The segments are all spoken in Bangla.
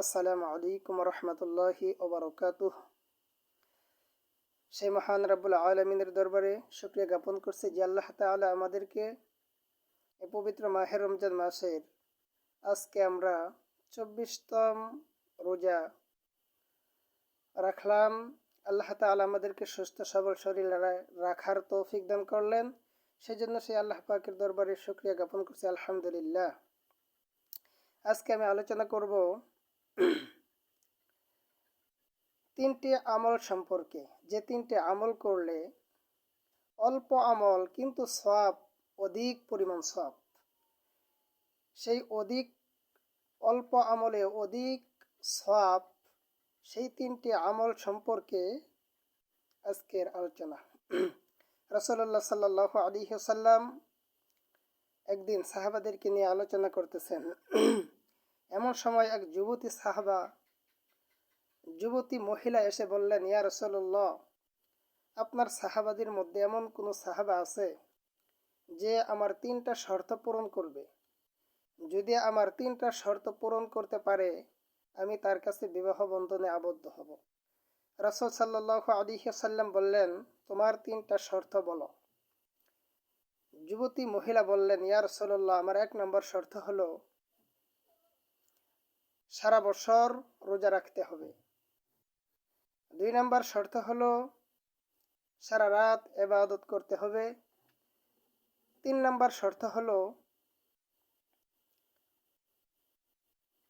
আসসালামু আলাইকুম রহমতুল্লাহি ওবরকাতুহ। সেই মহান রাব্বুল আলমিনের দরবারে শুকরিয়া জ্ঞাপন করছি যে আল্লাহ তাআলা আমাদেরকে এই পবিত্র মাহের রমজান মাসের আজকে আমরা 24তম রোজা রাখলাম। আল্লাহ তাআলা আমাদেরকে সুস্থ সবল শরীর রাখার তৌফিক দান করলেন, সেজন্য সেই আল্লাহ পাকের দরবারে শুকরিয়া জ্ঞাপন করছি আলহামদুলিল্লাহ। আজকে আমি আলোচনা করব তিনটি আমল সম্পর্কে, যে তিনটি আমল করলে অল্প আমল কিন্তু সওয়াব অধিক পরিমাণ সওয়াব। সেই অল্প আমলে অধিক সওয়াব, সেই তিনটি আমল সম্পর্কে আজকের আলোচনা। রাসূলুল্লাহ সাল্লাল্লাহু আলাইহি ওয়াসাল্লাম একদিন সাহাবাদেরকে নিয়ে আলোচনা করতেছেন। এমন সময় এক যুবতী মহিলা এসে বললেন, ইয়া রাসূলুল্লাহ, আপনার সাহাবাদের মধ্যে এমন কোনো সাহাবা আছে যে আমার তিনটা শর্ত পূরণ করবে? যদি আমার তিনটা শর্ত পূরণ করতে পারে, আমি তার কাছে বিবাহ বন্ধনে আবদ্ধ হব। রাসূল সাল্লাল্লাহু আলাইহি ওয়াসাল্লাম বললেন, তোমার তিনটা শর্ত বলো। যুবতী মহিলা বললেন, ইয়া রাসূলুল্লাহ, আমার 1 নম্বর শর্ত হলো সারা বছর রোজা রাখতে হবে। 2 নম্বর শর্ত হলো সারা রাত ইবাদত করতে হবে। 3 নম্বর শর্ত হলো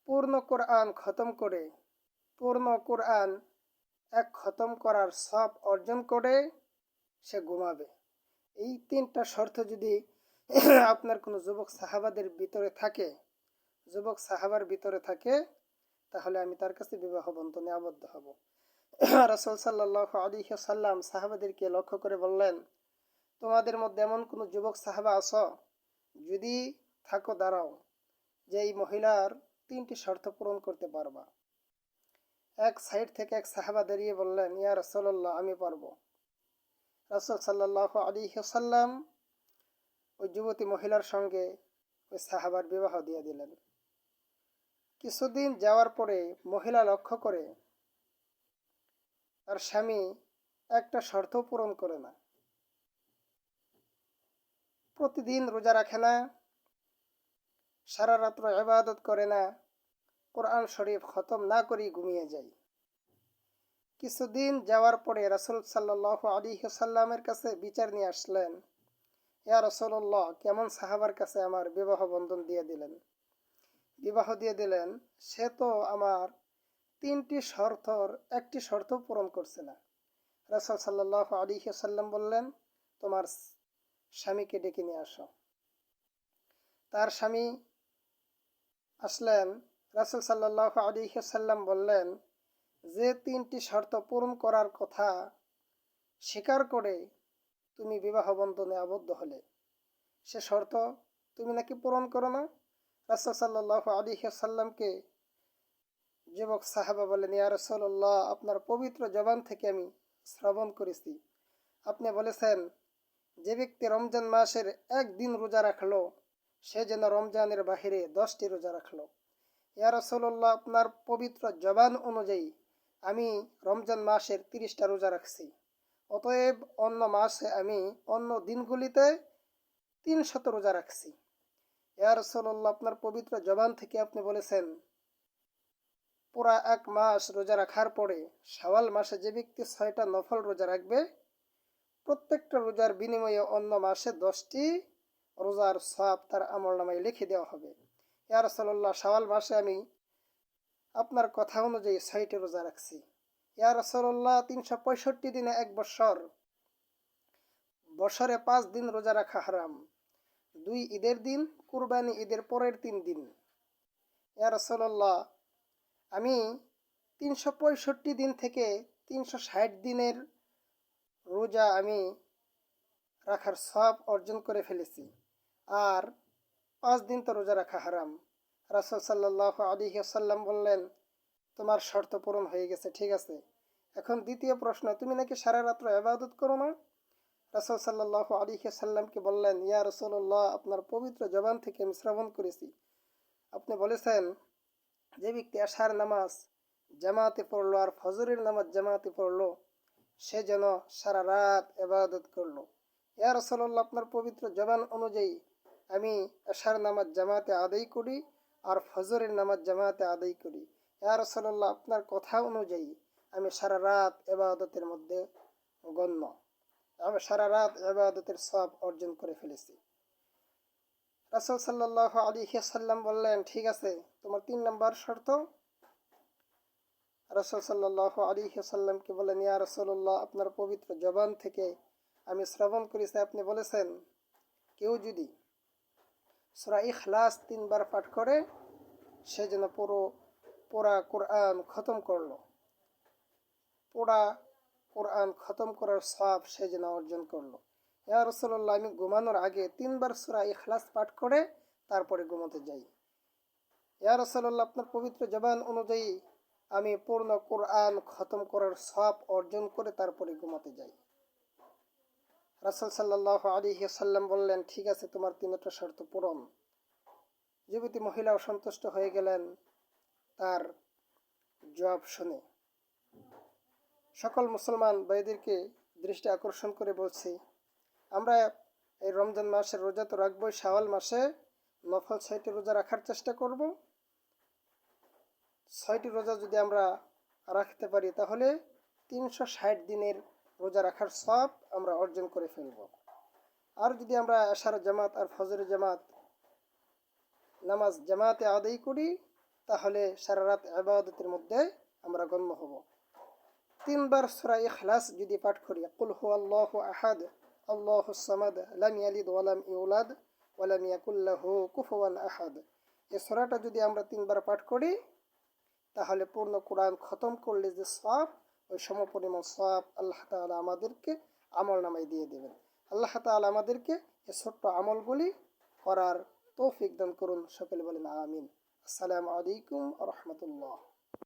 পূর্ণ কোরআন এক খতম করার সওয়াব অর্জন করে সে ঘুমাবে। এই তিনটা শর্ত যদি আপনার কোনো যুবক সাহাবার ভিতরে থাকে, তাহলে আমি তার কাছে বিবাহ বন্ধনে আবদ্ধ হব। রাসূল সাল্লাল্লাহু আলাইহি ওয়াসাল্লাম সাহাবাদেরকে লক্ষ্য করে বললেন, তোমাদের মধ্যে এমন কোনো যুবক সাহাবা আছো? যদি থাকো দাঁড়াও, যে এই মহিলার 3টি শর্ত পূরণ করতে পারবা। এক সাইড থেকে এক সাহাবা দাঁড়িয়ে বললেন, ইয়া রাসূলুল্লাহ, আমি পারবো। রাসূল সাল্লাল্লাহু আলাইহি ওয়াসাল্লাম ওই যুবতী মহিলার সঙ্গে ওই সাহাবার বিবাহ দিয়ে দিলেন। কিছুদিন যাওয়ার পরে মহিলা লক্ষ্য করে তার স্বামী একটা শর্ত পূরণ করে না। প্রতিদিন রোজা রাখে না, সারা রাত্র ইবাদত করে না, কোরআন শরীফ খতম না করেই ঘুমিয়ে যায়। কিছুদিন যাওয়ার পরে রাসূল সাল্লাল্লাহু আলাইহি ওয়াসাল্লামের কাছে বিচার নিয়ে আসলেন, ইয়া রাসূলুল্লাহ, কেমন সাহাবার কাছে আমার বিবাহ দিয়ে দিলেন, সে তো আমার 3টি শর্তর একটি শর্ত পূরণ করছে না। রাসূল সাল্লাল্লাহু আলাইহি ওয়াসাল্লাম বললেন, তোমার স্বামীকে ডেকে নিয়ে আসো। তার স্বামী আসলেন। রাসূল সাল্লাল্লাহু আলাইহি ওয়াসাল্লাম বললেন, যে 3টি শর্ত পূরণ করার কথা স্বীকার করে তুমি বিবাহ বন্ধনে আবদ্ধ হলে, সে শর্ত তুমি নাকি পূরণ করো না। রাসূল সাল্লাল্লাহু আলাইহি ওয়াসাল্লামকে যুবক সাহাবা বলেন, ইয়া রাসূলুল্লাহ, আপনার পবিত্র জবান থেকে আমি শ্রবণ করেছি, আপনি বলেছেন যে ব্যক্তি রমজান মাসের একদিন রোজা রাখলো, সে যেন রমজানের বাহিরে 10টি রোজা রাখলো। ইয়া রাসূলুল্লাহ, আপনার পবিত্র জবান অনুযায়ী আমি রমজান মাসের 30টা রোজা রাখছি, অতএব অন্য দিনগুলিতে 300 রোজা রাখছি। ইয়া রাসূলুল্লাহ, আপনার পবিত্র জবান থেকে আপনি বলেছেন পুরা 1 মাস রোজা রাখার পরে শাওয়াল মাসে যে ব্যক্তি 6টা নফল রোজা রাখবে, প্রত্যেকটা রোজার বিনিময়ে অন্য মাসে 10টি রোজার সওয়াব তার আমলনামায় লিখে দেওয়া হবে। ইয়া রাসূলুল্লাহ, শাওয়াল মাসে আমি আপনার কথা অনুযায়ী 6টি রোজা রাখছি। ইয়া রাসূলুল্লাহ, 365 দিনে 1 বছরে 5 দিন রোজা রাখা হারাম, 2 ঈদের দিন, কুরবানি ঈদের পরের 3 দিন। ইয়া রাসূলুল্লাহ, আমি 365 দিন থেকে 360 দিনের রোজা আমি রাখার সওয়াব অর্জন করে ফেলেছি, আর 5 দিন তো রোজা রাখা হারাম। রাসূল সাল্লাল্লাহু আলাইহি ওয়াসাল্লাম বললেন, তোমার শর্ত পূরণ হয়ে গেছে, ঠিক আছে। এখন দ্বিতীয় প্রশ্ন, তুমি নাকি সারা রাত্র ইবাদত করো না? রাসূল সাল্লাল্লাহু আলাইহি ওয়াসাল্লামকে বললেন, ইয়া রাসূলুল্লাহ, আপনার পবিত্র জবান থেকে আমি শ্রবণ করেছি, আপনি বলেছেন যে ব্যক্তি আশার নামাজ জামাতে পড়লো আর ফজরের নামাজ জামাতে পড়লো, সে যেন সারা রাত ইবাদত করলো। ইয়া রাসূলুল্লাহ, আপনার পবিত্র জবান অনুযায়ী আমি আশার নামাজ জামাতে আদায় করি আর ফজরের নামাজ জামাতে আদায় করি। ইয়া রাসূলুল্লাহ, আপনার কথা অনুযায়ী আমি সারা রাত ইবাদতের মধ্যে গণ্য, আমি সারা রাত ইবাদতের সওয়াব অর্জন করে ফেলেছি। রাসূল সাল্লাল্লাহু আলাইহি ওয়াসাল্লাম বললেন, ঠিক আছে, তোমার 3 নম্বর শর্ত। রাসূল সাল্লাল্লাহু আলাইহি ওয়াসাল্লামকে বলেন, ইয়া রাসূলুল্লাহ, আপনার পবিত্র জবান থেকে আমি শ্রবণ করেছি আপনি বলেছেন, কেউ যদি সূরা ইখলাস 3 বার পাঠ করে সে যেন পুরা কোরআন খতম করলো, পুরা কোরআন খতম করার সওয়াব সে যেন অর্জন করলো। ইয়া রাসূলুল্লাহ, আমি ঘুমানোর আগে 3 বার সূরা ইখলাস পাঠ করে তারপরে ঘুমাতে যাই। ইয়া রাসূলুল্লাহ, আপনার পবিত্র জবান অনুযায়ী আমি পূর্ণ কোরআন খতম করার সওয়াব অর্জন করে তারপরে ঘুমাতে যাই। রাসূল সাল্লাল্লাহু আলাইহি ওয়াসাল্লাম বললেন, ঠিক আছে, তোমার 3টা শর্ত পূরণ। যুবতী মহিলাও সন্তুষ্ট হয়ে গেলেন তার জবাব শুনে। সকল মুসলমান ভাইদেরকে দৃষ্টি আকর্ষণ করে বলছি, আমরা এই রমজান মাসের রোজা তো রাখবই, শাওয়াল মাসে নফল 6টি রোজা রাখার চেষ্টা করব। 6টি রোজা যদি আমরা রাখতে পারি তাহলে 360 দিনের রোজা রাখার সওয়াব আমরা অর্জন করে ফেলব। আর যদি আমরা আশার জামাত আর ফজরের জামাত নামাজ জামাতে আদায় করি তাহলে সারা রাত ইবাদতের মধ্যে আমরা গণ্য হব। 3 বার সূরা ইখলাস যদি পাঠ করি, কুল হুয়াল্লাহু আহাদ আল্লাহুস সামাদ লাম ইয়ালিদ ওয়া লাম ইউলাদ ওয়া লাম ইয়াকুল লাহু কুফুয়ান আহাদ, এই সূরাটা যদি আমরা 3 বার পাঠ করি তাহলে পূর্ণ কোরআন খতম করলে যে সওয়াব, ওই সমপরিমাণ সওয়াব আল্লাহ তাআলা আমাদেরকে আমলনামায় দিয়ে দেবেন। আল্লাহ তাআলা আমাদেরকে এই ছোট্ট আমলগুলি করার তৌফিক দান করুন। সকলে বলেন আমিন। আসসালামু আলাইকুম ওয়া রাহমাতুল্লাহ।